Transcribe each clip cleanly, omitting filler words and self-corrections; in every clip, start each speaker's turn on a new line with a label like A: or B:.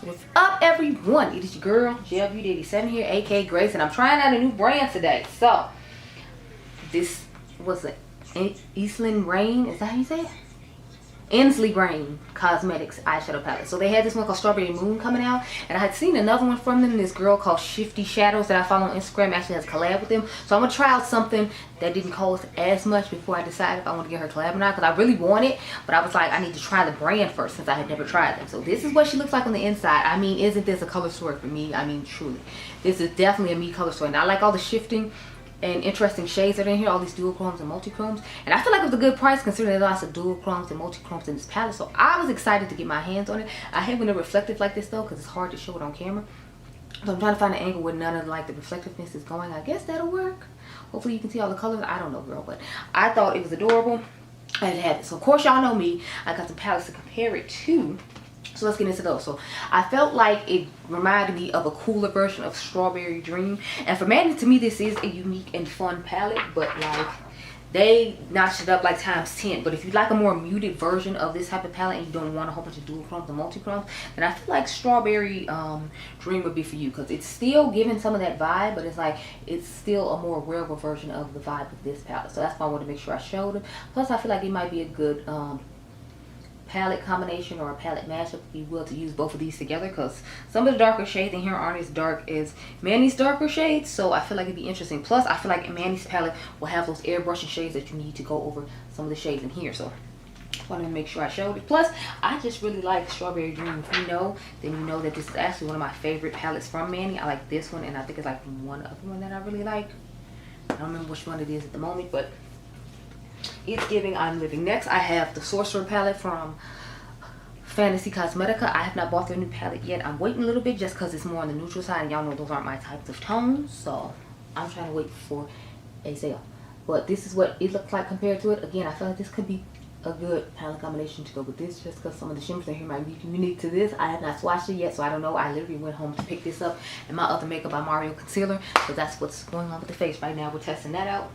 A: What's up, everyone? It is your girl, GELBEAUTY 7 here, aka Grace, and I'm trying out a new brand today. So, this was an Ensley Reign, is that how you say it? Ensley Reign Cosmetics eyeshadow palette. So they had this one called Strawberry Moon coming out, and I had seen another one from them. This girl called Shifty Shadows that I follow on Instagram actually has a collab with them. So I'm gonna try out something that didn't cost as much before I decide if I want to get her collab or not, because I really want it, but I was like, I need to try the brand first since I had never tried them. So this is what she looks like on the inside. I mean, isn't this a color story for me? I mean, truly, this is definitely a me color story, and I like all the shifting and interesting shades that are in here, all these dual chromes and multi-chromes, and I feel like it was a good price considering there's lots of dual chromes and multi-chromes in this palette. So I was excited to get my hands on it. I hate when they're reflective like this though, because it's hard to show it on camera. So I'm trying to find an angle where none of like the reflectiveness is going. I guess that'll work. Hopefully you can see all the colors. I don't know, girl, but I thought it was adorable. I had to have it. So of course y'all know me, I got some palettes to compare it to. So let's get into those. So I felt like it reminded me of a cooler version of Strawberry Dream. And for Manny, to me, this is a unique and fun palette, but like they notched it up like times 10. But if you like a more muted version of this type of palette and you don't want a whole bunch of dual chromes and multi-chromes, then I feel like Strawberry Dream would be for you, because it's still giving some of that vibe, but it's like it's still a more wearable version of the vibe of this palette. So that's why I wanted to make sure I showed it. Plus I feel like it might be a good palette combination or a palette mashup, if you will, to use both of these together, because some of the darker shades in here aren't as dark as Manny's darker shades, so I feel like it'd be interesting. Plus I feel like Manny's palette will have those airbrushing shades that you need to go over some of the shades in here, so I wanted to make sure I showed it. Plus I just really like Strawberry Dream. If you know, then you know that this is actually one of my favorite palettes from Manny. I like this one, and I think it's like one other one that I really like. I don't remember which one it is at the moment, but it's giving I'm living. Next I have the Sorcerer palette from Fantasy Cosmetica. I have not bought their new palette yet. I'm waiting a little bit just because it's more on the neutral side, and y'all know those aren't my types of tones, so I'm trying to wait for a sale. But this is what it looks like compared to it. Again, I feel like this could be a good palette combination to go with this, just because some of the shimmers in here might be unique to this. I have not swatched it yet, so I don't know. I literally went home to pick this up and my other Makeup by Mario concealer, so that's what's going on with the face right now. We're testing that out.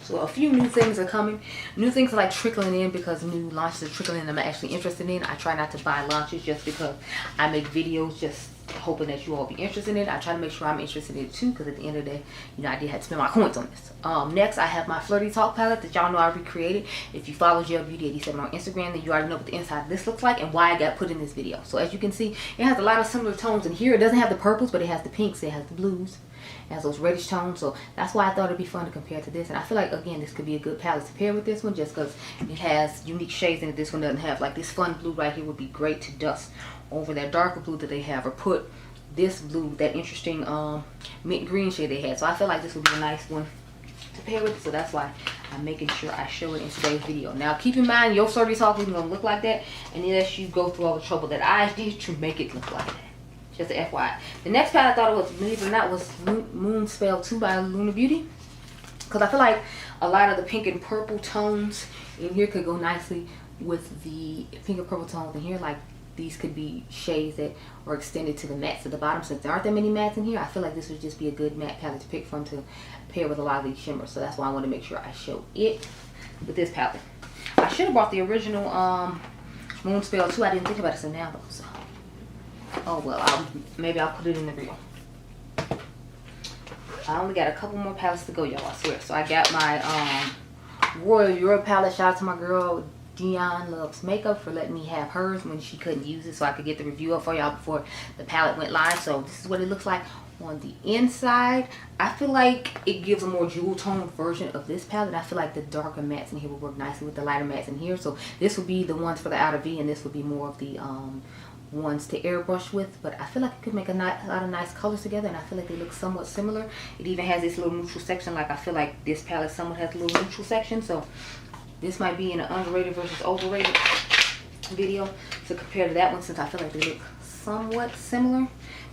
A: So a few new things are coming. New things are like trickling in, because new launches are trickling in I'm actually interested in. I try not to buy launches just because I make videos just hoping that you all be interested in it. I try to make sure I'm interested in it too, because at the end of the day, you know, I did have to spend my coins on this. Next I have my Flirty Talk palette that y'all know I recreated. If you follow GELBEAUTY87 on Instagram, then you already know what the inside of this looks like and why I got put in this video. So as you can see, it has a lot of similar tones in here. It doesn't have the purples, but it has the pinks, it has the blues, it has those reddish tones, so that's why I thought it'd be fun to compare to this. And I feel like, again, this could be a good palette to pair with this one, just because it has unique shades in it. This one doesn't have. Like this fun blue right here would be great to dust over that darker blue that they have, or put this blue, that interesting mint green shade they had. So I feel like this would be a nice one to pair with, so that's why I'm making sure I show it in today's video. Now keep in mind, your Flirty Talk isn't going to look like that unless you go through all the trouble that I did to make it look like that. Just an FYI. The next palette I thought it was, believe it or not, was Moon Spell 2 by UOMA Beauty, because I feel like a lot of the pink and purple tones in here could go nicely with the pink and purple tones in here. Like these could be shades that are extended to the mattes at the bottom. Since there aren't that many mattes in here, I feel like this would just be a good matte palette to pick from to pair with a lot of these shimmers. So that's why I want to make sure I show it with this palette. I should have bought the original Moon Spell 2. I didn't think about it until now though, so oh well, maybe I'll put it in the reel. I only got a couple more palettes to go, y'all, I swear. So I got my Royal Europe palette. Shout out to my girl Dionluvsmakeup for letting me have hers when she couldn't use it, so I could get the review up for y'all before the palette went live. So this is what it looks like on the inside. I feel like it gives a more jewel tone version of this palette. I feel like the darker mattes in here will work nicely with the lighter mattes in here. So this would be the ones for the outer V, and this would be more of the ones to airbrush with. But I feel like it could make a lot of nice colors together, and I feel like they look somewhat similar. It even has this little neutral section. Like I feel like this palette somewhat has a little neutral section, so this might be in an underrated versus overrated video to compare to that one, since I feel like they look somewhat similar,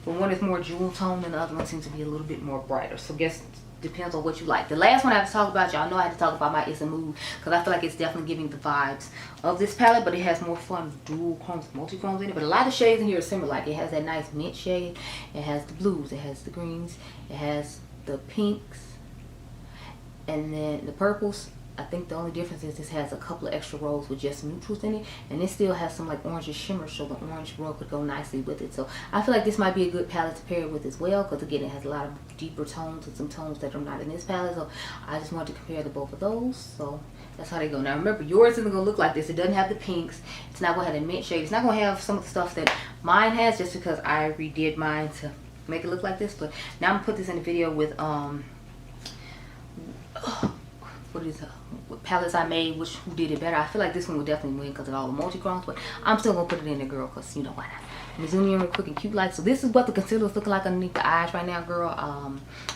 A: but one is more jewel tone and the other one seems to be a little bit more brighter. So guess depends on what you like. The last one I have to talk about, y'all know I had to talk about my It's a Mood, because I feel like it's definitely giving the vibes of this palette, but it has more fun dual chromes, multi-chromes in it. But a lot of shades in here are similar. Like it has that nice mint shade, it has the blues, it has the greens, it has the pinks, and then the purples. I think the only difference is this has a couple of extra rows with just neutrals in it, and this still has some like orange shimmer, so the orange row could go nicely with it. So I feel like this might be a good palette to pair it with as well, because again, it has a lot of deeper tones and some tones that are not in this palette. So I just wanted to compare the both of those. So that's how they go. Now remember, yours isn't gonna look like this. It doesn't have the pinks. It's not gonna have the mint shade. It's not gonna have some of the stuff that mine has, just because I redid mine to make it look like this. But now I'm gonna put this in the video with what is what palettes I made, who did it better. I feel like this one would definitely win because of all the multi-chromes, but I'm still gonna put it in there, girl, because you know why not. I'm zooming in real quick and cute light. So this is what the concealer is looking like underneath the eyes right now, girl.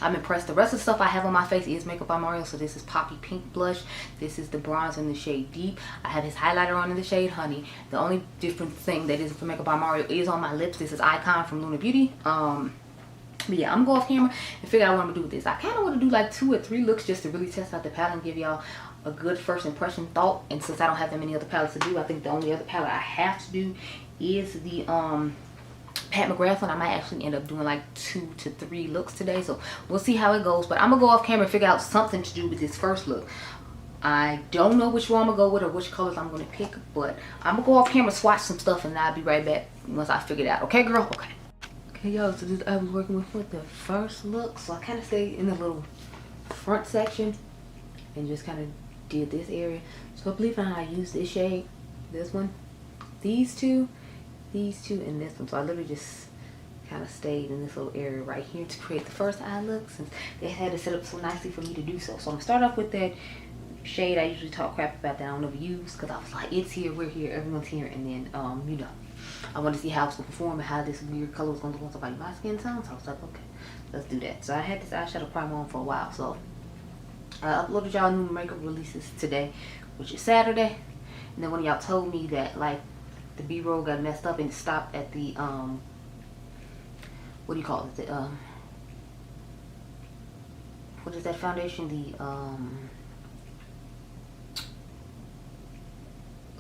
A: I'm impressed. The rest of the stuff I have on my face is Makeup by Mario. So this is Poppy Pink Blush. This is the bronzer in the shade Deep. I have his highlighter on in the shade Honey. The only different thing that isn't for Makeup by Mario is on my lips. This is Icon from Luna Beauty. But yeah, I'm gonna go off camera and figure out what I'm gonna do with this. I kind of want to do like 2 or 3 looks just to really test out the palette and give y'all a good first impression thought. And since I don't have that many other palettes to do, I think the only other palette I have to do is the Pat McGrath one. I might actually end up doing like 2 to 3 looks today, so we'll see how it goes. But I'm gonna go off camera and figure out something to do with this first look. I don't know which one I'm gonna go with or which colors I'm gonna pick, but I'm gonna go off camera, swatch some stuff, and I'll be right back once I figure it out. Okay, girl? Okay. Okay, y'all, so this I was working with the first look, so I kind of stayed in the little front section and just kind of did this area. So I believe I used this shade, this one, these two, and this one. So I literally just kind of stayed in this little area right here to create the first eye look, since they had it set up so nicely for me to do so. So I'm gonna start off with that shade I usually talk crap about that I don't ever use, because I was like, it's here, we're here, everyone's here, and then you know, I want to see how it's going to perform and how this weird color was going to look on somebody my skin tone. So I was like, okay, let's do that. So I had this eyeshadow primer on for a while. So I uploaded y'all new makeup releases today, which is Saturday. And then one of y'all told me that like the B-roll got messed up and it stopped at the what do you call it? The what is that foundation?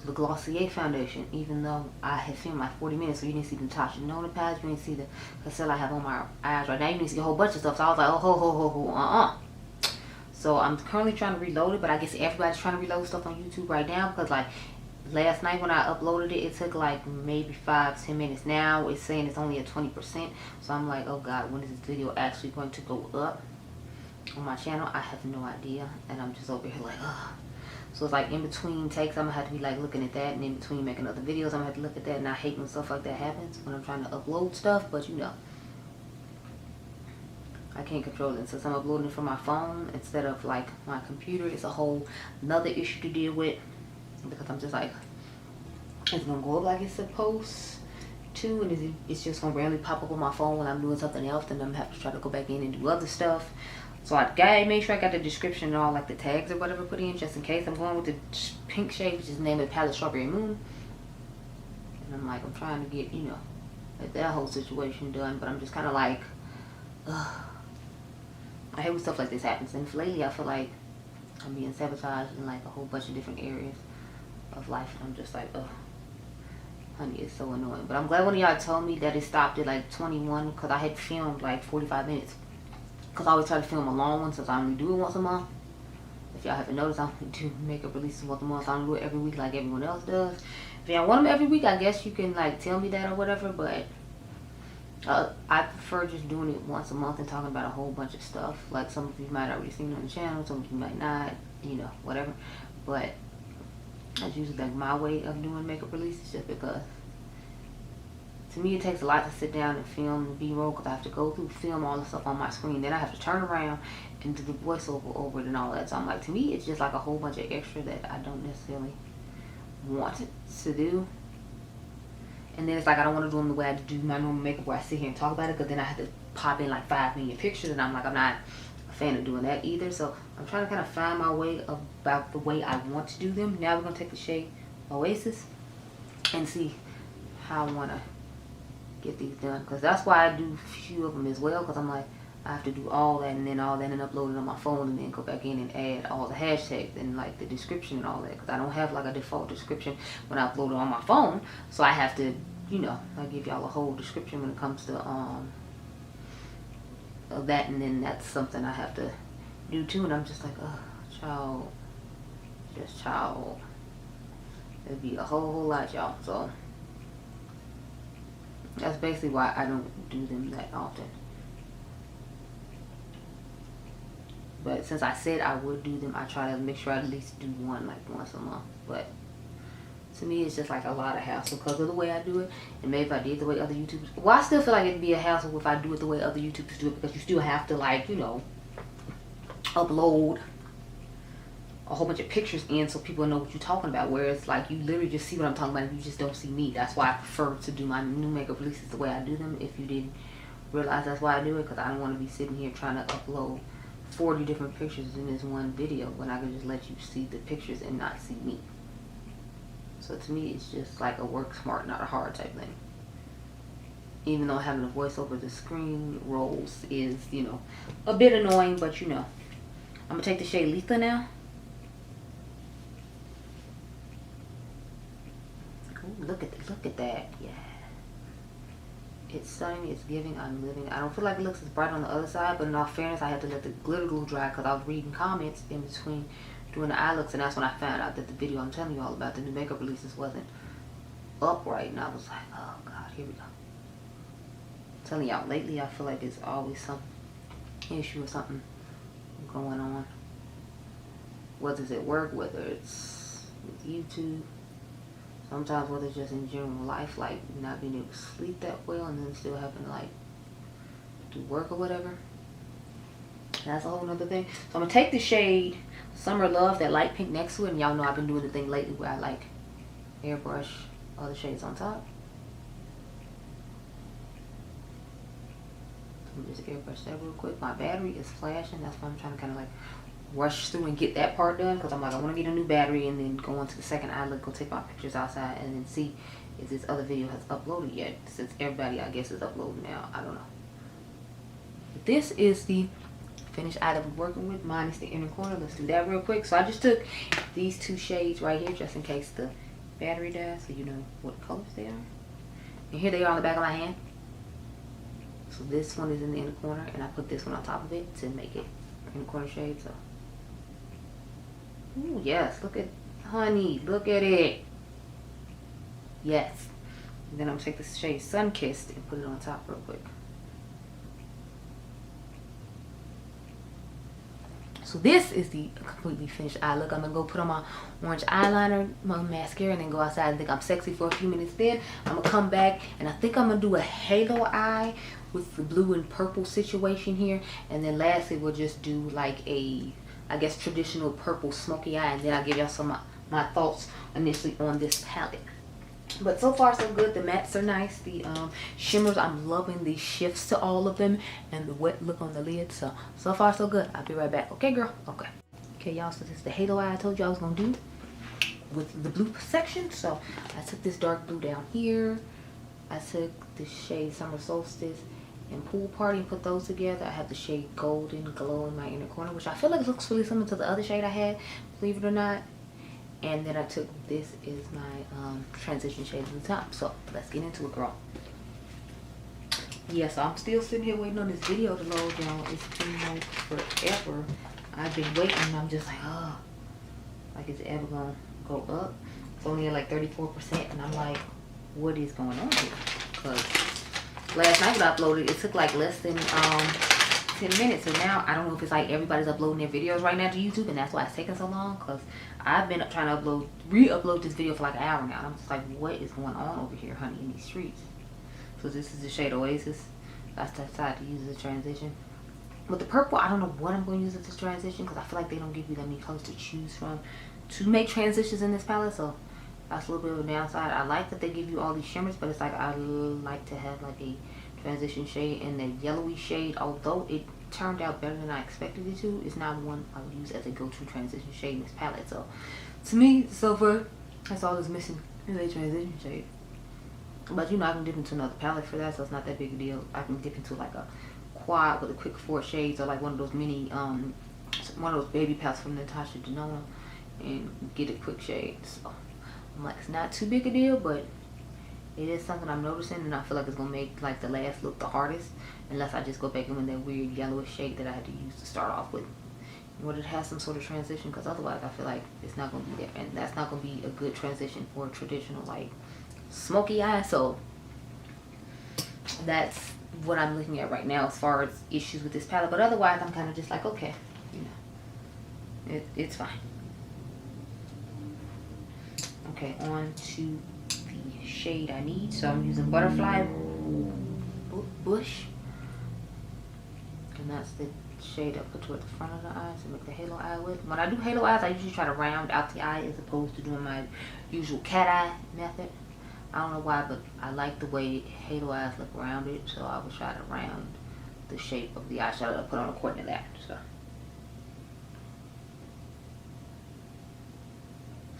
A: The Glossier foundation, even though I had filmed like 40 minutes, so you didn't see the Natasha Denona pads, you didn't see the concealer I have on my eyes right now, you didn't see a whole bunch of stuff. So I was like, oh, So I'm currently trying to reload it, but I guess everybody's trying to reload stuff on YouTube right now, because like last night when I uploaded it, it took like maybe 5-10 minutes. Now it's saying it's only at 20%, so I'm like, oh god, when is this video actually going to go up on my channel? I have no idea, and I'm just over here like, ugh. So it's like in between takes, I'm gonna have to be like looking at that, and in between making other videos, I'm gonna have to look at that. And I hate when stuff like that happens when I'm trying to upload stuff, but you know, I can't control it. Since I'm uploading it from my phone instead of like my computer, it's a whole another issue to deal with, because I'm just like, it's gonna go up like it's supposed to, and it's just gonna randomly pop up on my phone when I'm doing something else, and I'm gonna have to try to go back in and do other stuff. So I made sure I got the description and all like the tags or whatever put in, just in case. I'm going with the pink shade, which is named the palette Strawberry Moon. And I'm like, I'm trying to get, you know, like that whole situation done, but I'm just kind of like, ugh. I hate when stuff like this happens. And lately I feel like I'm being sabotaged in like a whole bunch of different areas of life. And I'm just like, ugh. Honey, it's so annoying. But I'm glad one of y'all told me that it stopped at like 21, because I had filmed like 45 minutes. Because I always try to film a long one, since I only do it once a month. If y'all haven't noticed, I only do makeup releases once a month. I don't do it every week like everyone else does. If y'all want them every week, I guess you can like tell me that or whatever. But I prefer just doing it once a month and talking about a whole bunch of stuff. Like some of you might already seen it on the channel, some of you might not, you know, whatever. But that's usually like my way of doing makeup releases, just because to me it takes a lot to sit down and film the B-roll, because I have to go through, film all the stuff on my screen, then I have to turn around and do the voiceover over it and all that. So I'm like, to me it's just like a whole bunch of extra that I don't necessarily want to do. And then it's like I don't want to do them the way I do my normal makeup, where I sit here and talk about it, because then I have to pop in like 5 million pictures, and I'm like, I'm not a fan of doing that either. So I'm trying to kind of find my way about the way I want to do them. Now we're going to take the shade Oasis and see how I want to get these done, because that's why I do a few of them as well, because I'm like, I have to do all that and then upload it on my phone, and then go back in and add all the hashtags and like the description and all that, because I don't have like a default description when I upload it on my phone. So I have to, you know, I give y'all a whole description when it comes to that, and then that's something I have to do too. And I'm just like, oh child, just child. It'd be a whole lot, y'all. So that's basically why I don't do them that often. But since I said I would do them, I try to make sure I at least do one like once a month. But to me, it's just like a lot of hassle because of the way I do it. And maybe if I did the way other YouTubers... Well, I still feel like it'd be a hassle if I do it the way other YouTubers do it, because you still have to, like, you know, upload a whole bunch of pictures in so people know what you're talking about. Whereas, like, you literally just see what I'm talking about and you just don't see me. That's why I prefer to do my new makeup releases the way I do them. If you didn't realize that's why I do it, because I don't want to be sitting here trying to upload 40 different pictures in this one video when I can just let you see the pictures and not see me. So to me, it's just like a work smart, not a hard type thing. Even though having a voice over the screen rolls is, you know, a bit annoying, but you know. I'm going to take the shade Letha now. Ooh, look at that. Yeah. It's stunning, it's giving, I'm living. I don't feel like it looks as bright on the other side, but in all fairness, I had to let the glitter glue dry because I was reading comments in between doing the eye looks, and that's when I found out that the video I'm telling you all about, the new makeup releases, wasn't up right. And I was like, oh God, here we go. I'm telling y'all, lately I feel like there's always some issue or something going on. Whether it's at work, whether it's with YouTube, sometimes whether it's just in general life, like not being able to sleep that well and then still having to like do work or whatever. That's a whole nother thing. So I'm going to take the shade Summer Love, that light pink next to it. And y'all know I've been doing the thing lately where I like airbrush other shades on top. So I'm just airbrush that real quick. My battery is flashing. That's why I'm trying to kind of like rush through and get that part done. Because I'm like, I want to get a new battery and then go on to the second eye look, go take my pictures outside and then see if this other video has uploaded yet. Since everybody, I guess, is uploading now. I don't know. But this is the finished eye that we're working with, minus the inner corner. Let's do that real quick. So I just took these two shades right here just in case the battery dies, so you know what colors they are. And here they are on the back of my hand. So this one is in the inner corner, and I put this one on top of it to make it inner corner shade. So, ooh, yes, look at honey, look at it. Yes. And then I'm gonna take the shade Sun Kissed and put it on top real quick. So this is the completely finished eye look. I'm going to go put on my orange eyeliner, my mascara, and then go outside and think I'm sexy for a few minutes. Then I'm going to come back, and I think I'm going to do a halo eye with the blue and purple situation here. And then lastly, we'll just do like a, I guess, traditional purple smoky eye. And then I'll give y'all some of my thoughts initially on this palette. But so far so good. The mattes are nice. The shimmers, I'm loving the shifts to all of them, and the wet look on the lid. So far so good. I'll be right back. Okay, girl? Okay. Okay, y'all, so this is the halo eye I told you I was going to do with the blue section. So I took this dark blue down here. I took the shade Summer Solstice and Pool Party and put those together. I have the shade Golden Glow in my inner corner, which I feel like it looks really similar to the other shade I had, believe it or not. And then I took, this is my transition shade at the top. So let's get into it, girl. Yeah, so I'm still sitting here waiting on this video to load, y'all. It's been like forever. I've been waiting and I'm just like, oh, like it's ever gonna go up. It's only at like 34%, and I'm like, what is going on here? Because last night when I uploaded, it took like less than 10 minutes. So now I don't know if it's like everybody's uploading their videos right now to YouTube, and that's why it's taking so long. Because I've been trying to re-upload this video for like an hour now, and I'm just like, what is going on over here, honey, in these streets? So this is the shade Oasis. I decided to use as a transition. With the purple, I don't know what I'm going to use as a transition, because I feel like they don't give you that many colors to choose from to make transitions in this palette. So that's a little bit of a downside. I like that they give you all these shimmers, but it's like I like to have like a transition shade in the yellowy shade. Although it turned out better than I expected it to, it's not one I would use as a go-to transition shade in this palette. So to me, so far, that's all that's missing is a transition shade. But you know, I can dip into another palette for that, so it's not that big a deal. I can dip into like a quad with a quick 4 shades, or like one of those mini one of those baby palettes from Natasha, Denona, and get a quick shade. So I'm like, it's not too big a deal, but it is something I'm noticing, and I feel like it's gonna make like the last look the hardest, unless I just go back in with that weird yellowish shade that I had to use to start off with. Or it has some sort of transition, because otherwise I feel like it's not going to be there. And that's not going to be a good transition for a traditional, like, smoky eye. So that's what I'm looking at right now as far as issues with this palette. But otherwise, I'm kind of just like, okay, you know, it's fine. Okay, on to the shade I need. So I'm using Butterfly Bush. And that's the shade I put toward the front of the eye to make the halo eye with. When I do halo eyes, I usually try to round out the eye as opposed to doing my usual cat eye method. I don't know why, but I like the way halo eyes look rounded, so I would try to round the shape of the eyeshadow I put on according to that.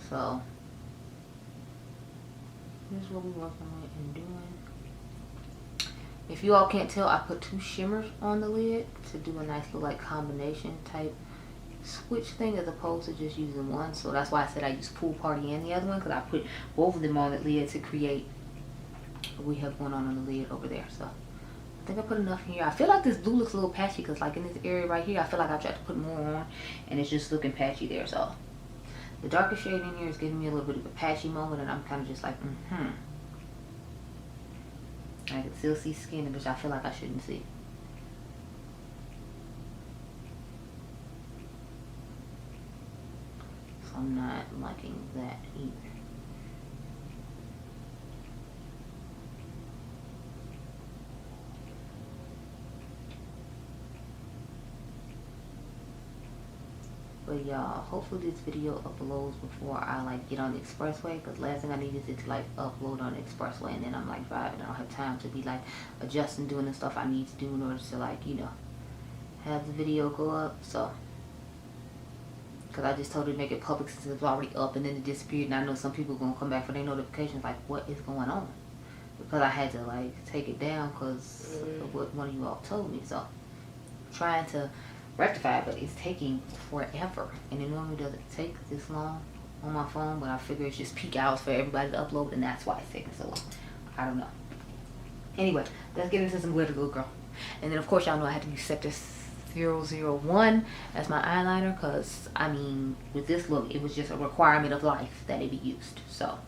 A: So here's what we're working with and doing. If you all can't tell, I put 2 shimmers on the lid to do a nice little like combination type switch thing as opposed to just using one. So that's why I said I use Pool Party and the other one, because I put both of them on the lid to create what we have going on the lid over there. So I think I put enough here. I feel like this blue looks a little patchy because like in this area right here, I feel like I tried to put more on and it's just looking patchy there. So the darker shade in here is giving me a little bit of a patchy moment, and I'm kind of just like, I can still see skin, which I feel like I shouldn't see. So I'm not liking that either. But y'all, hopefully this video uploads before I like get on the expressway, because last thing I need is it to like upload on the expressway and then I'm like driving. I don't have time to be like adjusting, doing the stuff I need to do in order to like, you know, have the video go up. So because I just told her to make it public since it was already up and then it disappeared, and I know some people are going to come back for their notifications like, what is going on? Because I had to like take it down because of what one of you all told me. So trying to rectify it, but it's taking forever, and it normally doesn't take this long on my phone, but I figure it's just peak hours for everybody to upload, and that's why it's taking so long. I don't know. Anyway, let's get into some glitter glue, girl. And then of course y'all know I had to use Sector 001 as my eyeliner, because I mean with this look it was just a requirement of life that it be used. So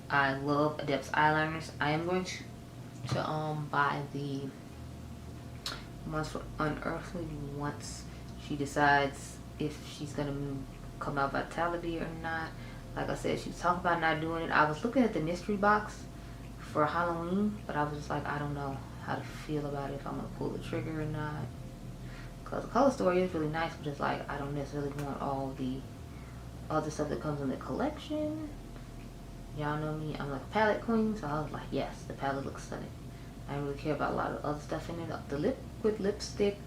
A: I love Adept's eyeliners. I am going to buy the ones for Unearthly once she decides if she's gonna come out Vitality or not. Like I said, she was talking about not doing it. I was looking at the mystery box for Halloween, but I was just like, I don't know how to feel about it, if I'm gonna pull the trigger or not, because the color story is really nice, but it's like I don't necessarily want all the other stuff that comes in the collection. Y'all know me, I'm like a palette queen, so I was like, yes, the palette looks stunning. I didn't really care about a lot of other stuff in it. The liquid lipstick,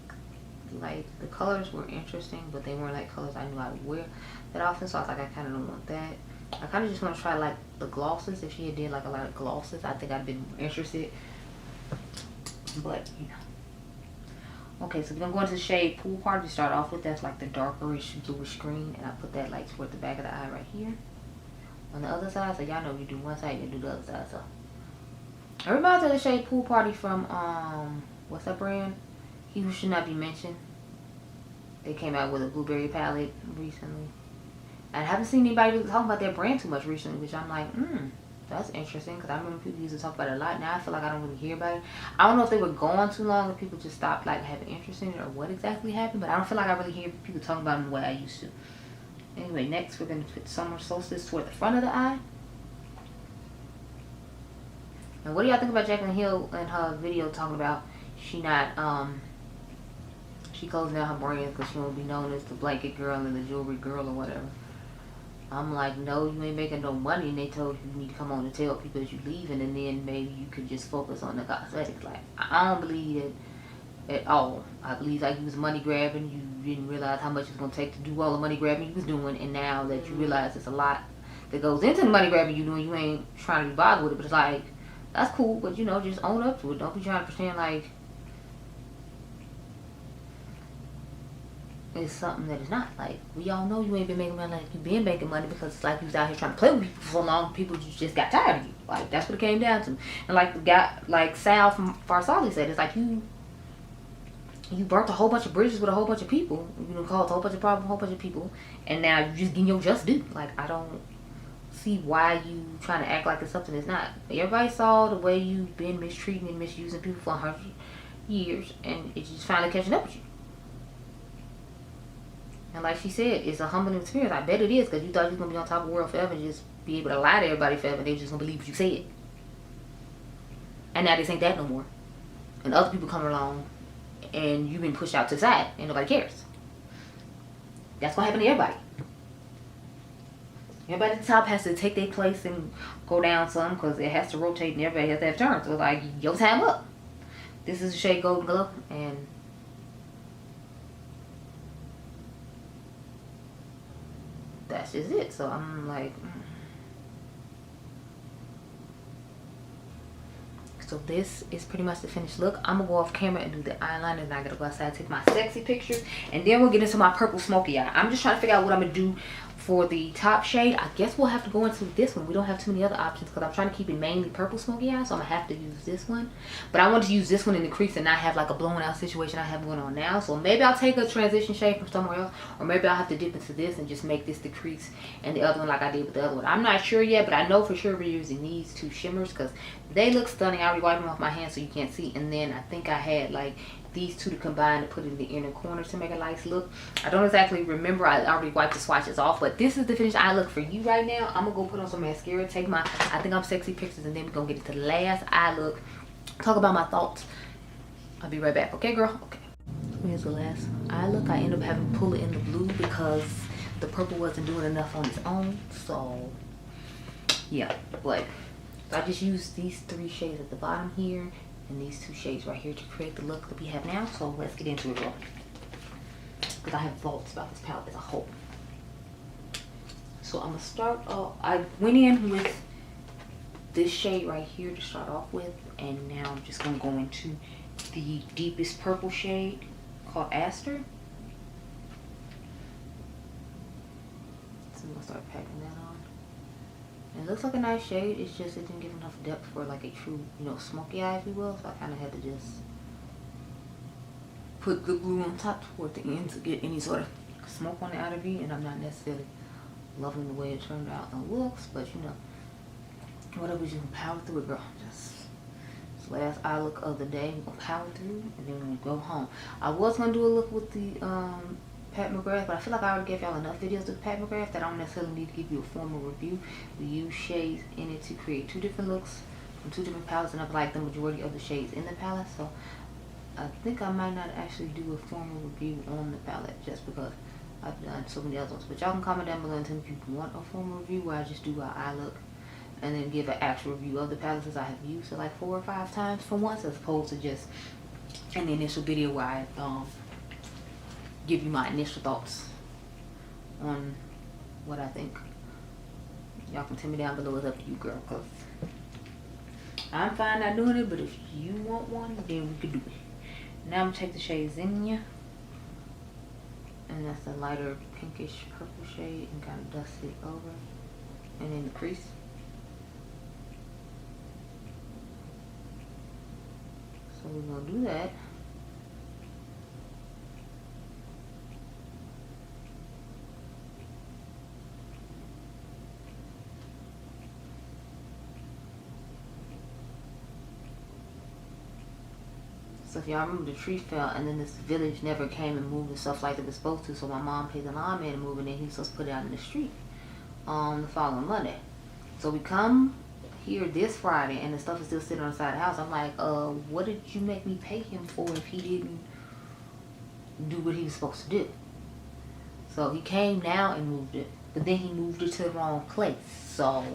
A: like the colors were interesting, but they weren't like colors I knew I would wear that often, so I was like, I kind of don't want that. I kind of just want to try like the glosses. If she had did like a lot of glosses, I think I'd been more interested, but you know. Okay, so we're gonna go into the shade Pool Party to start off with. That's like the darkerish bluish green, and I put that like toward the back of the eye right here on the other side. So y'all know you do one side, you do the other side. So it reminds me of the shade Pool Party from what's that brand? He Who Should Not Be Mentioned. They came out with a blueberry palette recently. I haven't seen anybody really talking about that brand too much recently, which I'm like, that's interesting, because I remember people used to talk about it a lot. Now I feel like I don't really hear about it. I don't know if they were gone too long and people just stopped like having interest in it or what exactly happened, but I don't feel like I really hear people talking about it the way I used to. Anyway, next we're going to put Summer Solstice toward the front of the eye. And what do y'all think about Jaclyn Hill in her video talking about she not, she closing down her brand because she won't be known as the blanket girl and the jewelry girl or whatever. I'm like, no, you ain't making no money, and they told you need to come on and tell people that you're leaving, and then maybe you could just focus on the cosmetics. Like, I don't believe it at all. I believe like you was money grabbing, you didn't realize how much it's gonna take to do all the money grabbing you was doing, and now that you realize it's a lot that goes into the money grabbing you doing, you ain't trying to be bothered with it. But it's like, that's cool, but you know, just own up to it. Don't be trying to pretend like it's something that is not. Like, we all know you ain't been making money like you been making money, because it's like you was out here trying to play with people for so long, people just got tired of you. Like, that's what it came down to. And like the guy, like Sal from Farsali said, it's like you You burnt a whole bunch of bridges with a whole bunch of people. You know, caused a whole bunch of problems, a whole bunch of people, and now you just getting your just due. Like, I don't see why you trying to act like it's something it's not. Everybody saw the way you've been mistreating and misusing people for 100 years, and it's just finally catching up with you. And like she said, it's a humbling experience. I bet it is, because you thought you was gonna be on top of the world forever and just be able to lie to everybody forever, and they just gonna believe what you said. And now this ain't that no more. And other people come along, and you've been pushed out to the side, and nobody cares. That's what happened to everybody. Everybody at the top has to take their place and go down some, because it has to rotate and everybody has to have turns. So it's like, your time up. This is the shade Golden Glow, and that's just it. So I'm like, so this is pretty much the finished look. I'm gonna go off camera and do the eyeliner, and I gotta go outside and take my sexy pictures, and then we'll get into my purple smoky eye. I'm just trying to figure out what I'm gonna do for the top shade. I guess we'll have to go into this one. We don't have too many other options, because I'm trying to keep it mainly purple smoky eye, so I'm gonna have to use this one. But I want to use this one in the crease and not have like a blown out situation I have going on now. So maybe I'll take a transition shade from somewhere else, or maybe I'll have to dip into this and just make this the crease and the other one like I did with the other one. I'm not sure yet, but I know for sure we're using these two shimmers because they look stunning. I already wiped them off my hand so you can't see, and then I think I had like these two to combine to put in the inner corner to make a nice look. I don't exactly remember. I already wiped the swatches off, but this is the finished eye look for you right now. I'm gonna go put on some mascara, take my I think I'm sexy pictures, and then we're gonna get into the last eye look, talk about my thoughts. I'll be right back. Okay, girl? Okay. Here's the last eye look. I ended up having to pull it in the blue because the purple wasn't doing enough on its own. So yeah, but I just used these three shades at the bottom here and these two shades right here to create the look that we have now. So let's get into it, girl, because I have thoughts about this palette as a whole. So I'm gonna start off. I went in with this shade right here to start off with, and now I'm just gonna go into the deepest purple shade called Aster. So I'm gonna start packing that on. It looks like a nice shade. It's just it didn't give enough depth for like a true, you know, smoky eye, if you will. So I kind of had to just put the glue on top toward the end to get any sort of smoke on the outer V. And I'm not necessarily loving the way it turned out and looks, but you know, whatever, you can power through it, girl. Just this last eye look of the day. We'll power through, and then we'll go home. I was gonna do a look with the Pat McGrath, but I feel like I already gave y'all enough videos with Pat McGrath that I don't necessarily need to give you a formal review. We use shades in it to create two different looks from two different palettes, and I like the majority of the shades in the palette. So I think I might not actually do a formal review on the palette just because I've done so many other ones. But y'all can comment down below and tell me if you want a formal review where I just do an eye look and then give an actual review of the palettes, as I have used it like 4 or 5 times for once, as opposed to just in the initial video where I give you my initial thoughts on what I think. Y'all can tell me down below. It's up to you, girl, because I'm fine not doing it, but if you want one, then we could do it. Now I'm gonna take the shade Zinnia, and that's a lighter pinkish purple shade, and kind of dust it over and in the crease. So we're gonna do that. So if y'all remember, the tree fell, and then this village never came and moved and stuff like it was supposed to. So my mom paid the lineman to move, and then he was supposed to put it out in the street the following Monday. So we come here this Friday, and the stuff is still sitting on the side of the house. I'm like, what did you make me pay him for if he didn't do what he was supposed to do? So he came now and moved it, but then he moved it to the wrong place. So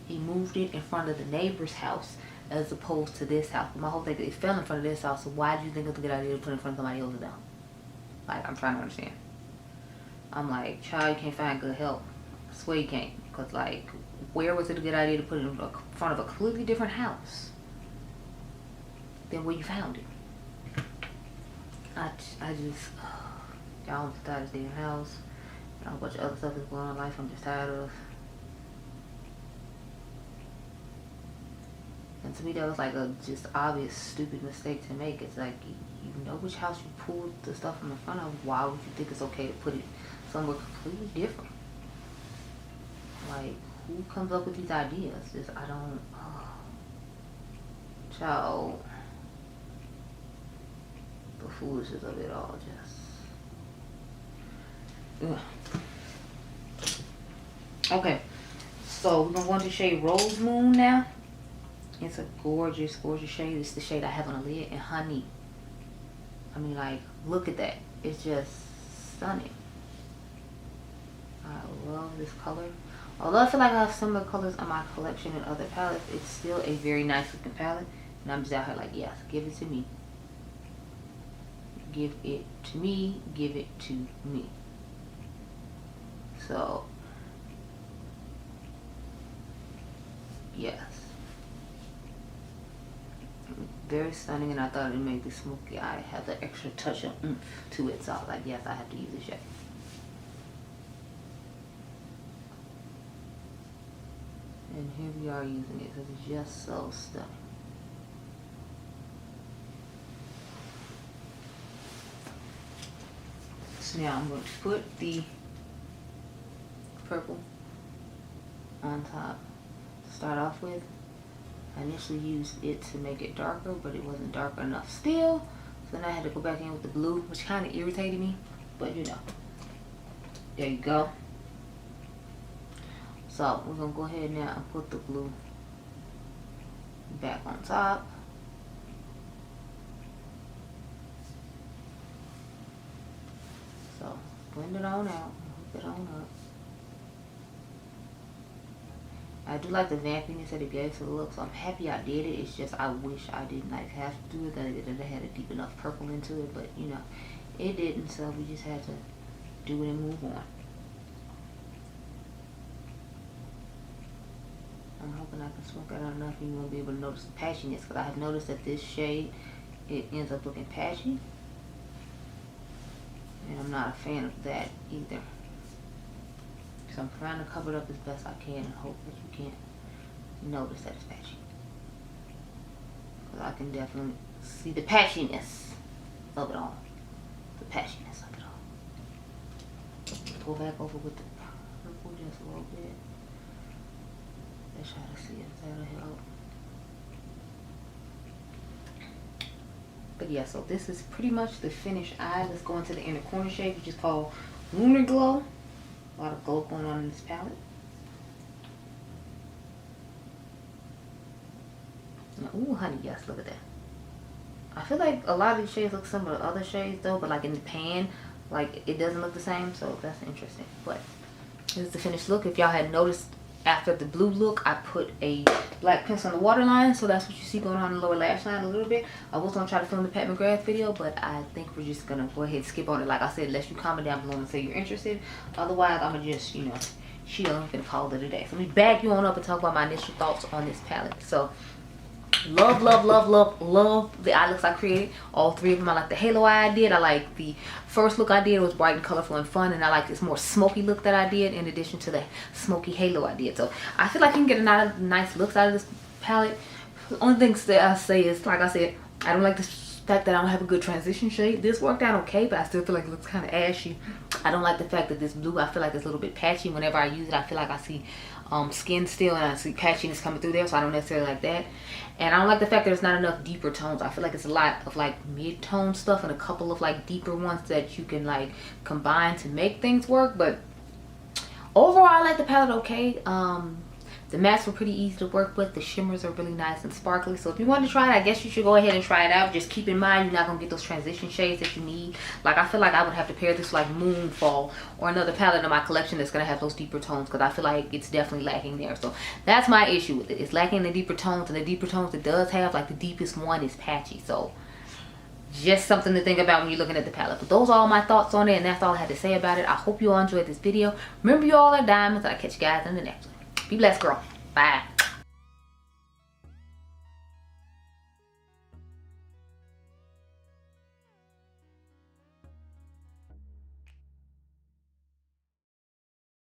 A: he moved it in front of the neighbor's house as opposed to this house. But my whole thing is it fell in front of this house, so why do you think it's a good idea to put it in front of somebody else's house? Like, I'm trying to understand. I'm like, child, you can't find good help. I swear you can't. Because, like, where was it a good idea to put it in front of a completely different house than where you found it? I just, y'all, I'm tired of this damn house. And a whole bunch of other stuff is going on in life I'm just tired of. And to me, that was like a just obvious stupid mistake to make. It's like, you know which house you pulled the stuff from the front of, why would you think it's okay to put it somewhere completely different? Like, who comes up with these ideas? Just, I don't, child, the foolishness of it all, just, ugh. Okay, so we're gonna go into shade Rose Moon now. It's a gorgeous, gorgeous shade. It's the shade I have on the lid. And honey, I mean, like, look at that. It's just stunning. I love this color. Although I feel like I have similar colors on my collection and other palettes, it's still a very nice looking palette. And I'm just out here like, yes, give it to me. Give it to me. Give it to me. So, yes. Very stunning, and I thought it made the smoky eye have the extra touch of oomph to it. So I was like, yes, I have to use this shade. And here we are using it because it's just so stunning. So now I'm going to put the purple on top to start off with. I initially used it to make it darker, but it wasn't dark enough still. So then I had to go back in with the blue, which kind of irritated me. But you know, there you go. So we're going to go ahead now and put the blue back on top. So blend it on out, hook it on up. I do like the vampiness that it gave to the look, so I'm happy I did it. It's just I wish I didn't like have to do it, that it had a deep enough purple into it, but you know, it didn't, so we just had to do it and move on. I'm hoping I can smoke that out enough and you won't be able to notice the patchiness, because I have noticed that this shade, it ends up looking patchy, and I'm not a fan of that either. So I'm trying to cover it up as best I can and hope that you can't notice that it's patchy. Because I can definitely see the patchiness of it all. The patchiness of it all. Pull back over with the purple just a little bit. Let's try to see if that'll help. But yeah, so this is pretty much the finished eye. Let's go into the inner corner shade, which is called Lunar Glow. A lot of glow going on in this palette. Ooh, honey, yes, look at that. I feel like a lot of these shades look similar to other shades though, but like in the pan, like it doesn't look the same, so that's interesting. But this is the finished look. If y'all had noticed, after the blue look, I put a black pencil on the waterline, so that's what you see going on in the lower lash line a little bit. I was gonna try to film the Pat McGrath video, but I think we're just gonna go ahead and skip on it. Like I said, unless you comment down below and say you're interested. Otherwise, I'm gonna just, you know, I'm gonna call it a day. So let me back you on up and talk about my initial thoughts on this palette. So love, love, love, love, love the eye looks I created. All three of them. I like the halo eye I did. I like the first look I did was bright and colorful and fun, and I like this more smoky look that I did in addition to the smoky halo I did. So I feel like you can get a lot of nice looks out of this palette. The only things that I say is, like I said, I don't like the fact that I don't have a good transition shade. This worked out okay, but I still feel like it looks kind of ashy. I don't like the fact that this blue, I feel like it's a little bit patchy. Whenever I use it, I feel like I see skin still, and I see patchiness coming through there, so I don't necessarily like that. And I don't like the fact that there's not enough deeper tones. I feel like it's a lot of like mid-tone stuff and a couple of like deeper ones that you can like combine to make things work. But overall, I like the palette okay. The mattes were pretty easy to work with. The shimmers are really nice and sparkly. So if you want to try it, I guess you should go ahead and try it out. Just keep in mind, you're not going to get those transition shades that you need. Like, I feel like I would have to pair this like Moonfall or another palette in my collection that's going to have those deeper tones, because I feel like it's definitely lacking there. So that's my issue with it. It's lacking the deeper tones, and the deeper tones it does have, like the deepest one is patchy. So just something to think about when you're looking at the palette. But those are all my thoughts on it, and that's all I had to say about it. I hope you all enjoyed this video. Remember, you all are diamonds. I'll catch you guys in the next one. Be blessed, girl. Bye.